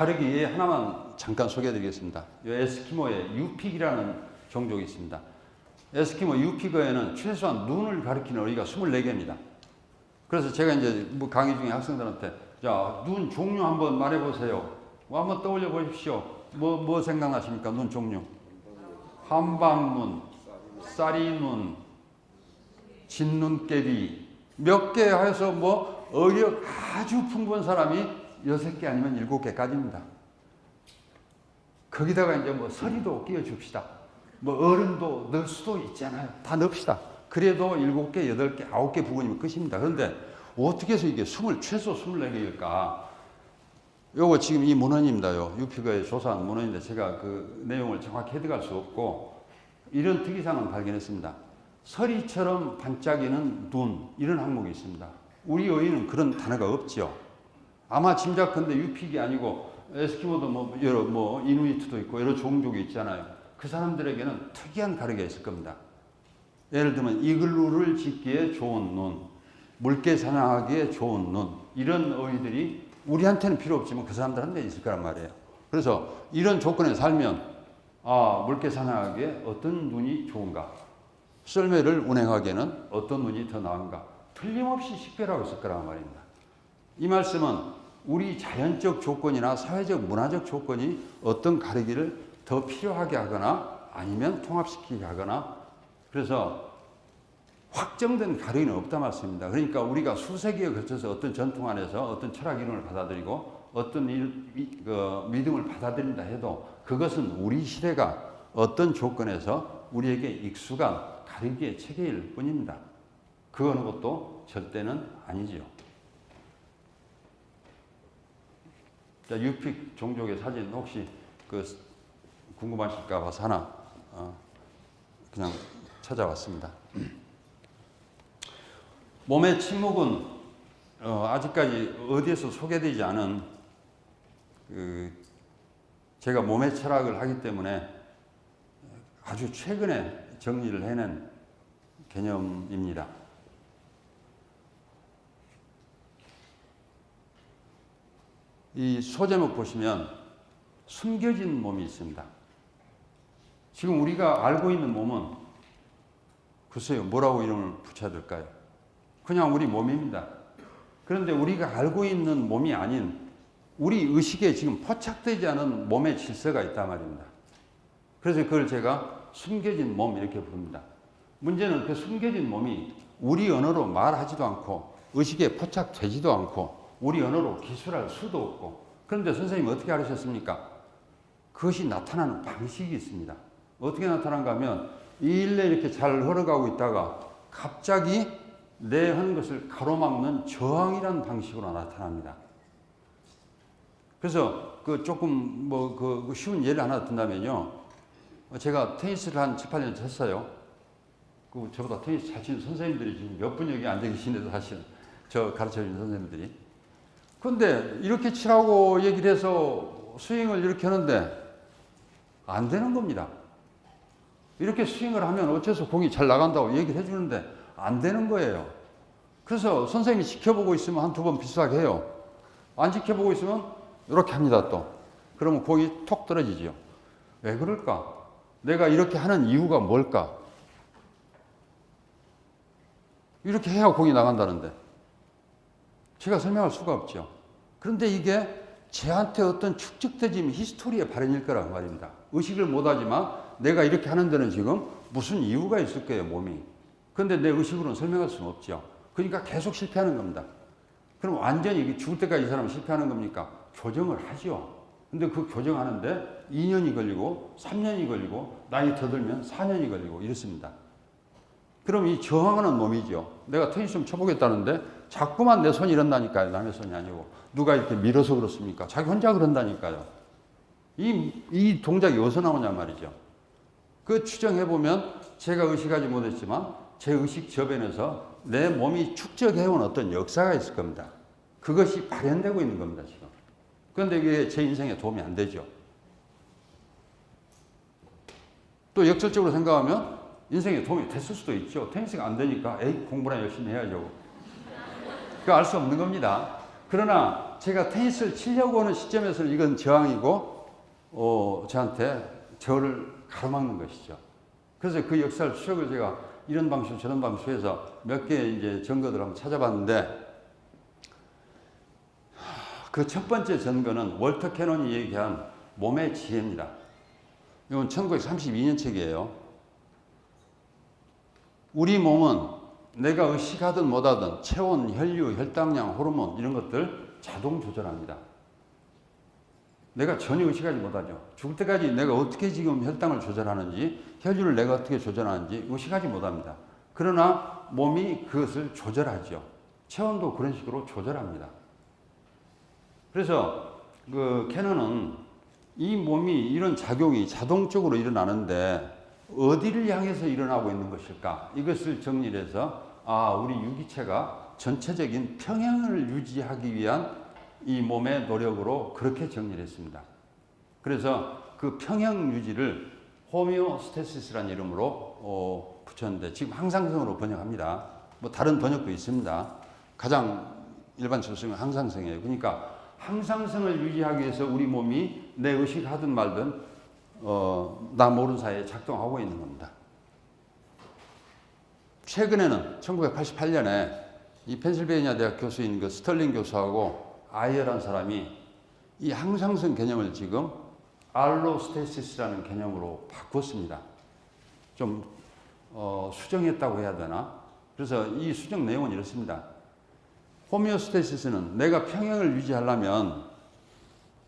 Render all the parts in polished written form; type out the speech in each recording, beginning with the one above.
가르기 하나만 잠깐 소개해 드리겠습니다. 에스키모의 유픽이라는 종족이 있습니다. 에스키모 유픽어에는 최소한 눈을 가리키는 어휘가 24개입니다. 그래서 제가 이제 뭐 강의 중에 학생들한테 자, 눈 종류 한번 말해보세요. 한번 떠올려 보십시오. 뭐 생각나십니까? 눈 종류. 한방눈, 쌀이눈, 진눈깨비 몇 개 해서 뭐 어휘력 아주 풍부한 사람이 6개 아니면 7개까지입니다. 거기다가 이제 뭐 서리도 끼워줍시다. 뭐 어른도 넣을 수도 있잖아요. 다 넣읍시다. 그래도 7개, 8개, 9개 부분이면 끝입니다. 그런데 어떻게 해서 이게 최소 24개일까? 요거 지금 이 문헌입니다요. 유픽어에 조사한 문헌인데 제가 그 내용을 정확히 해석할 수 없고 이런 특이사항을 발견했습니다. 서리처럼 반짝이는 눈 이런 항목이 있습니다. 우리 어휘는 그런 단어가 없죠. 아마 짐작컨대 유픽이 아니고 에스키모도 뭐 여러 뭐 이누이트도 있고 여러 종족이 있잖아요. 그 사람들에게는 특이한 가르기가 있을 겁니다. 예를 들면 이글루를 짓기에 좋은 눈, 물개 사냥하기에 좋은 눈 이런 어휘들이 우리한테는 필요 없지만 그 사람들한테 있을 거란 말이에요. 그래서 이런 조건에 살면 물개 사냥하기에 어떤 눈이 좋은가, 썰매를 운행하기에는 어떤 눈이 더 나은가 틀림없이 식별하고 있을 거란 말입니다. 이 말씀은 우리 자연적 조건이나 사회적 문화적 조건이 어떤 가르기를 더 필요하게 하거나 아니면 통합시키게 하거나 그래서 확정된 가르기는 없다 말씀입니다. 그러니까 우리가 수세기에 거쳐서 어떤 전통 안에서 어떤 철학 이론을 받아들이고 어떤 믿음을 받아들인다 해도 그것은 우리 시대가 어떤 조건에서 우리에게 익숙한 가르기의 체계일 뿐입니다. 그 어느 것도 절대는 아니지요. 자, 유픽 종족의 사진 혹시 궁금하실까 봐서 하나 그냥 찾아왔습니다. 몸의 침묵은 아직까지 어디에서 소개되지 않은 제가 몸의 철학을 하기 때문에 아주 최근에 정리를 해낸 개념입니다. 이 소제목 보시면 숨겨진 몸이 있습니다. 지금 우리가 알고 있는 몸은 글쎄요, 뭐라고 이름을 붙여야 될까요? 그냥 우리 몸입니다. 그런데 우리가 알고 있는 몸이 아닌 우리 의식에 지금 포착되지 않은 몸의 질서가 있단 말입니다. 그래서 그걸 제가 숨겨진 몸 이렇게 부릅니다. 문제는 그 숨겨진 몸이 우리 언어로 말하지도 않고 의식에 포착되지도 않고 우리 언어로 기술할 수도 없고 그런데 선생님이 어떻게 알으셨습니까? 그것이 나타나는 방식이 있습니다. 어떻게 나타난가 하면 이 일에 이렇게 잘 흘러가고 있다가 갑자기 내 하는 것을 가로막는 저항이라는 방식으로 나타납니다. 그래서 조금 쉬운 예를 하나 든다면요. 제가 테니스를 한 7, 8년 쳤어요. 저보다 테니스 잘 치는 선생님들이 지금 몇 분 여기 앉아 계시는데도 사실 저 가르쳐 주는 선생님들이. 근데 이렇게 치라고 얘기를 해서 스윙을 이렇게 하는데 안 되는 겁니다. 이렇게 스윙을 하면 어째서 공이 잘 나간다고 얘기를 해주는데 안 되는 거예요. 그래서 선생님이 지켜보고 있으면 한두 번 비슷하게 해요. 안 지켜보고 있으면 이렇게 합니다 또. 그러면 공이 톡 떨어지죠. 왜 그럴까? 내가 이렇게 하는 이유가 뭘까? 이렇게 해야 공이 나간다는데 제가 설명할 수가 없죠. 그런데 이게 제한테 어떤 축적되진 히스토리의 발현일 거란 말입니다. 의식을 못하지만 내가 이렇게 하는 데는 지금 무슨 이유가 있을 거예요, 몸이. 그런데 내 의식으로는 설명할 수는 없죠. 그러니까 계속 실패하는 겁니다. 그럼 완전히 죽을 때까지 이 사람은 실패하는 겁니까? 교정을 하죠. 근데 그 교정하는데 2년이 걸리고 3년이 걸리고 나이 더 들면 4년이 걸리고 이렇습니다. 그럼 이 저항하는 몸이죠. 내가 테니스 좀 쳐보겠다는데 자꾸만 내 손이 이런다니까요. 남의 손이 아니고. 누가 이렇게 밀어서 그렇습니까? 자기 혼자 그런다니까요. 이 동작이 어디서 나오냐 말이죠. 그 추정해보면 제가 의식하지 못했지만 제 의식 저변에서 내 몸이 축적해온 어떤 역사가 있을 겁니다. 그것이 발현되고 있는 겁니다, 지금. 그런데 이게 제 인생에 도움이 안 되죠. 또 역설적으로 생각하면 인생에 도움이 됐을 수도 있죠. 테니스가 안 되니까 공부나 열심히 해야죠. 그거 알 수 없는 겁니다. 그러나 제가 테니스를 치려고 하는 시점에서는 이건 저항이고 저한테 저를 가로막는 것이죠. 그래서 그 역사를 추적을 제가 이런 방식 저런 방식에서 몇 개 이제 증거들을 한번 찾아봤는데 그 첫 번째 증거는 월터 캐논이 얘기한 몸의 지혜입니다. 이건 1932년 책이에요. 우리 몸은 내가 의식하든 못하든 체온, 혈류, 혈당량, 호르몬 이런 것들 자동 조절합니다. 내가 전혀 의식하지 못하죠. 죽을 때까지 내가 어떻게 지금 혈당을 조절하는지, 혈류를 내가 어떻게 조절하는지 의식하지 못합니다. 그러나 몸이 그것을 조절하죠. 체온도 그런 식으로 조절합니다. 그래서 그 캐논은 이 몸이 이런 작용이 자동적으로 일어나는데 어디를 향해서 일어나고 있는 것일까? 이것을 정리해서 우리 유기체가 전체적인 평형을 유지하기 위한 이 몸의 노력으로 그렇게 정리를 했습니다. 그래서 그 평형 유지를 호미오스테시스라는 이름으로 붙였는데 지금 항상성으로 번역합니다. 뭐 다른 번역도 있습니다. 가장 일반적으로 쓰는 항상성이에요. 그러니까 항상성을 유지하기 위해서 우리 몸이 내 의식하든 말든 나 모르는 사이에 작동하고 있는 겁니다. 최근에는 1988년에 이 펜실베이니아 대학 교수인 그 스털링 교수하고 아이어라는 사람이 이 항상성 개념을 지금 알로스테시스라는 개념으로 바꿨습니다. 좀 수정했다고 해야 되나? 그래서 이 수정 내용은 이렇습니다. 호미오스테시스는 내가 평형을 유지하려면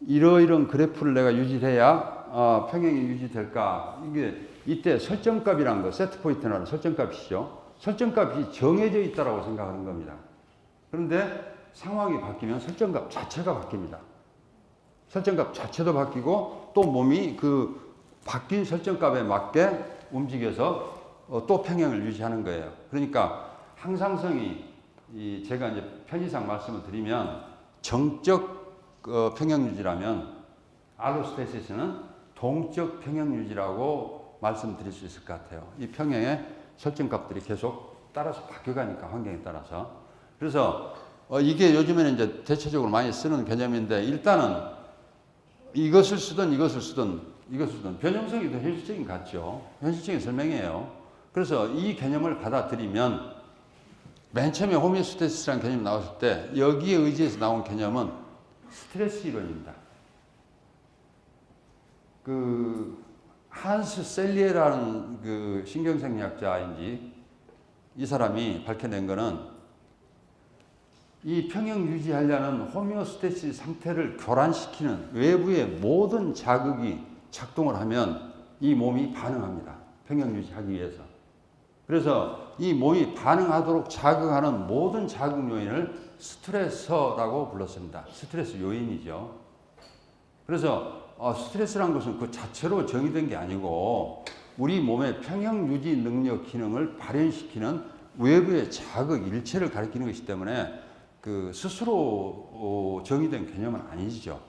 이러이러한 그래프를 내가 유지해야 평형이 유지될까? 이게 이때 설정값이라는 거, 세트포인트라는 설정값이죠. 설정값이 정해져 있다고 생각하는 겁니다. 그런데 상황이 바뀌면 설정값 자체가 바뀝니다. 설정값 자체도 바뀌고 또 몸이 그 바뀐 설정값에 맞게 움직여서 또 평형을 유지하는 거예요. 그러니까 항상성이 제가 이제 편의상 말씀을 드리면 정적 평형 유지라면 알로스테시스는 동적 평형 유지라고 말씀드릴 수 있을 것 같아요. 이 평형의 설정값들이 계속 따라서 바뀌어가니까 환경에 따라서. 그래서 이게 요즘에는 이제 대체적으로 많이 쓰는 개념인데 일단은 이것을 쓰든 변형성이 더 현실적인 것 같죠. 현실적인 설명이에요. 그래서 이 개념을 받아들이면 맨 처음에 호미오스테시스라는 개념이 나왔을 때 여기에 의지해서 나온 개념은 스트레스 이론입니다. 그 한스 셀리에라는 그 신경생리학자인지 이 사람이 밝혀낸 거는 이 평형 유지하려는 호미오스테시스 상태를 교란시키는 외부의 모든 자극이 작동을 하면 이 몸이 반응합니다. 평형 유지하기 위해서. 그래서 이 몸이 반응하도록 자극하는 모든 자극 요인을 스트레서라고 불렀습니다. 스트레스 요인이죠. 그래서 스트레스란 것은 그 자체로 정의된 게 아니고 우리 몸의 평형 유지 능력 기능을 발현시키는 외부의 자극 일체를 가리키는 것이기 때문에 그 스스로 정의된 개념은 아니죠.